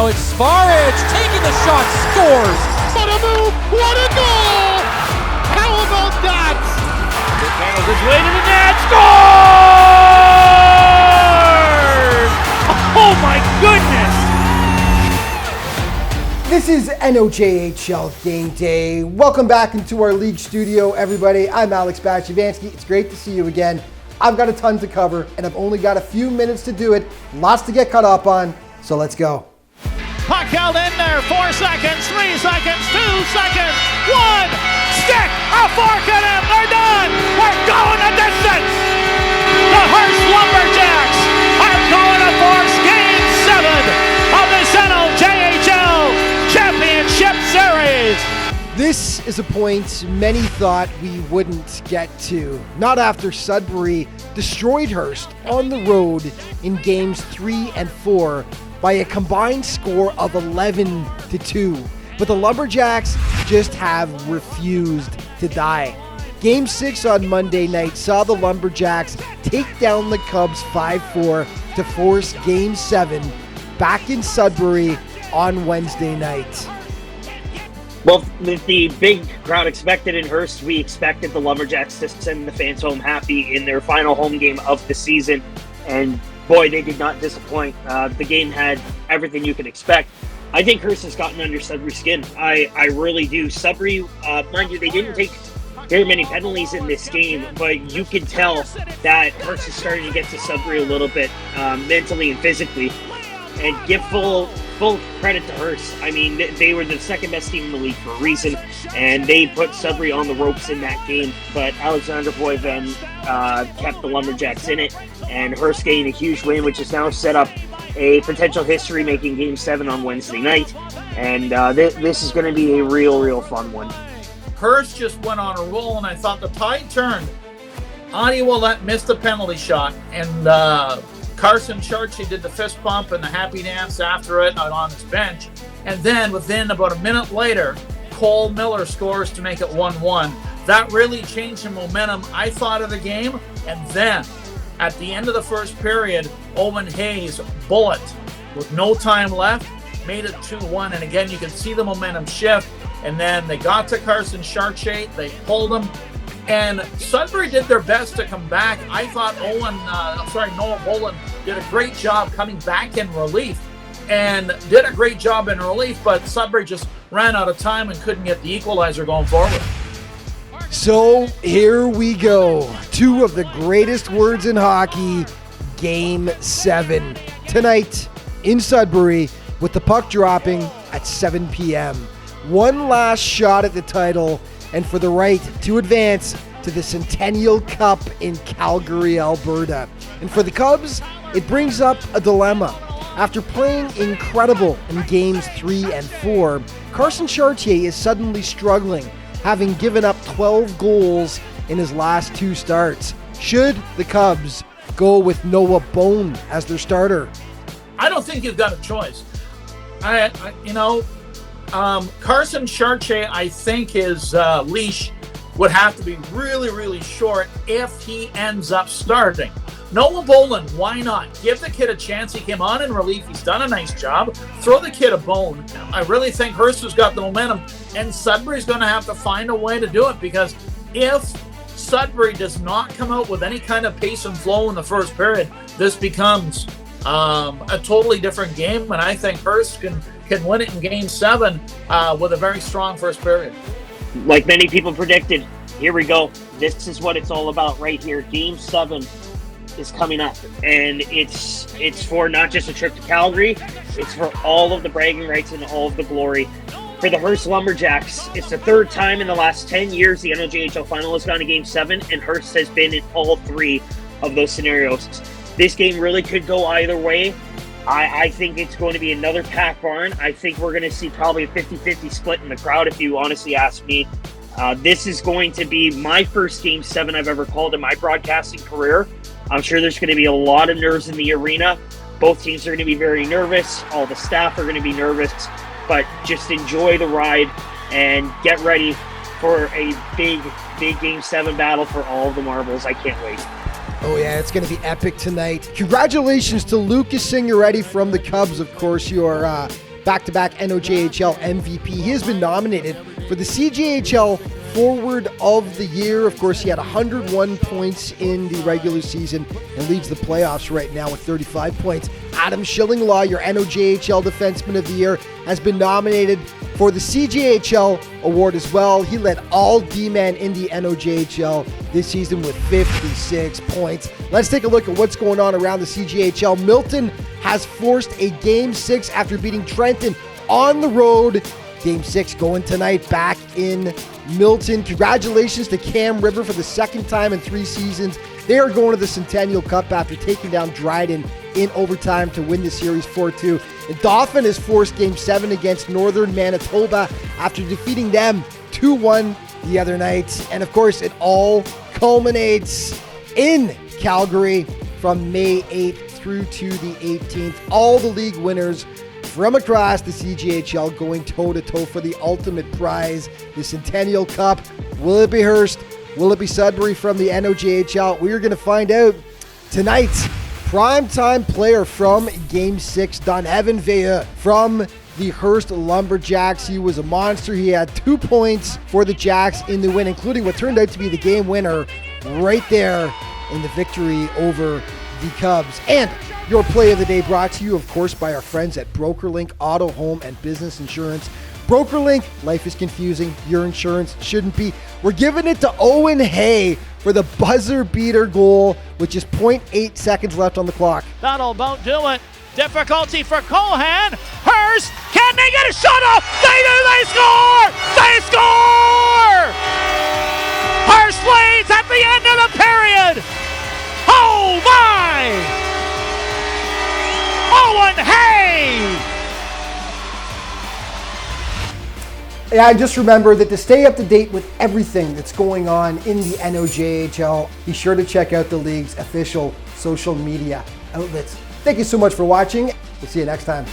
Now it's Sfarage taking the shot, scores! What a move! What a goal! How about that? It handles its way to the net, scores! Oh my goodness! This is NOJHL Game Day. Welcome back into our league studio, everybody. I'm Alex Bastyovanszky. It's great to see you again. I've got a ton to cover, and I've only got a few minutes to do it. Lots to get caught up on, so let's go. Puck held in there, 4 seconds, 3 seconds, 2 seconds, 1 stick, a fork in him, they're done! We're going the distance! The Hearst Lumberjacks are going to force Game 7 of this NOJHL Championship Series! This is a point many thought we wouldn't get to. Not after Sudbury destroyed Hearst on the road in games 3 and 4 by a combined score of 11-2. But the Lumberjacks just have refused to die. Game 6 on Monday night saw the Lumberjacks take down the Cubs 5-4 to force Game 7 back in Sudbury on Wednesday night. Well, with the big crowd expected in Hearst, we expected the Lumberjacks to send the fans home happy in their final home game of the season. And boy, they did not disappoint. The game had everything you could expect. I think Hearst has gotten under Sudbury's skin. I really do. Sudbury, mind you, they didn't take very many penalties in this game, but you can tell that Hearst is starting to get to Sudbury a little bit mentally and physically. And give full credit to Hearst. I mean, they were the second best team in the league for a reason, and they put Sudbury on the ropes in that game. But Alexander Boyven kept the Lumberjacks in it, and Hearst gained a huge win, which has now set up a potential history-making Game 7 on Wednesday night. And this is going to be a real fun one. Hearst just went on a roll, and I thought the tide turned. Adi Ouellette missed the penalty shot, and Carson Charchi did the fist pump and the happy dance after it on his bench. And then within about a minute later, Cole Miller scores to make it 1-1. That really changed the momentum, I thought, of the game. And then at the end of the first period, Owen Hayes bullet with no time left, made it 2-1. And again, you can see the momentum shift. And then they got to Carson Charchi, they pulled him. And Sudbury did their best to come back. I thought Noah Boland did a great job coming back in relief and did a great job in relief, but Sudbury just ran out of time and couldn't get the equalizer going forward. So here we go. Two of the greatest words in hockey, Game 7. Tonight in Sudbury with the puck dropping at 7 p.m. One last shot at the title and for the right to advance to the Centennial Cup in Calgary, Alberta. And for the Cubs, it brings up a dilemma. After playing incredible in games 3 and 4, Carson Chartier is suddenly struggling, having given up 12 goals in his last 2 starts. Should the Cubs go with Noah Bone as their starter? I don't think you've got a choice. Carson Chartier, I think his leash would have to be really short if he ends up starting. Noah Boland, why not? Give the kid a chance. He came on in relief. He's done a nice job. Throw the kid a bone. I really think Hearst has got the momentum, and Sudbury's going to have to find a way to do it, because if Sudbury does not come out with any kind of pace and flow in the first period, this becomes a totally different game, and I think Hearst can win it in Game 7 with a very strong first period. Like many people predicted, here we go. This is what it's all about right here. Game 7 is coming up, and it's for not just a trip to Calgary, it's for all of the bragging rights and all of the glory. For the Hearst Lumberjacks, it's the third time in the last 10 years the NOJHL final has gone to Game 7, and Hearst has been in all 3 of those scenarios. This game really could go either way. I think it's going to be another pack barn. I think we're going to see probably a 50-50 split in the crowd, if you honestly ask me. This is going to be my first Game 7 I've ever called in my broadcasting career. I'm sure there's going to be a lot of nerves in the arena. Both teams are going to be very nervous. All the staff are going to be nervous. But just enjoy the ride and get ready for a big Game 7 battle for all of the marbles. I can't wait. Oh yeah, it's going to be epic tonight. Congratulations to Lucas Signoretti from the Cubs, of course, your back-to-back NOJHL MVP. He has been nominated for the CJHL Forward of the Year. Of course, he had 101 points in the regular season and leads the playoffs right now with 35 points. Adam Schillinglaw, your NOJHL Defenseman of the Year, has been nominated for the CJHL award as well. He led all D-men in the NOJHL this season with 56 points. Let's take a look at what's going on around the CJHL. Milton has forced a Game 6 after beating Trenton on the road. Game 6 going tonight back in Milton. Congratulations to Cam River for the second time in 3 seasons. They are going to the Centennial Cup after taking down Dryden in overtime to win the series 4-2. And Dauphin has forced Game 7 against Northern Manitoba after defeating them 2-1 the other night. And of course, it all culminates in Calgary from May 8th through to the 18th. All the league winners from across the CJHL going toe-to-toe for the ultimate prize, the Centennial Cup. Will it be Hearst? Will it be Sudbury from the NOJHL? We are going to find out tonight. Primetime player from Game 6, Don-Evan Veilleux from the Hearst Lumberjacks. He was a monster. He had 2 points for the Jacks in the win, including what turned out to be the game winner right there in the victory over the Cubs. And your play of the day brought to you, of course, by our friends at BrokerLink Auto, Home, and Business Insurance. BrokerLink, life is confusing. Your insurance shouldn't be. We're giving it to Owen Hay for the buzzer beater goal, which is 0.8 seconds left on the clock. That'll about do it. Difficulty for Cohan. Hearst, can they get a shot off? They do, they score! They score! Hearst leads at the end of the period. Oh my! Owen Hay! Yeah, just remember that to stay up to date with everything that's going on in the NOJHL, be sure to check out the league's official social media outlets. Thank you so much for watching. We'll see you next time.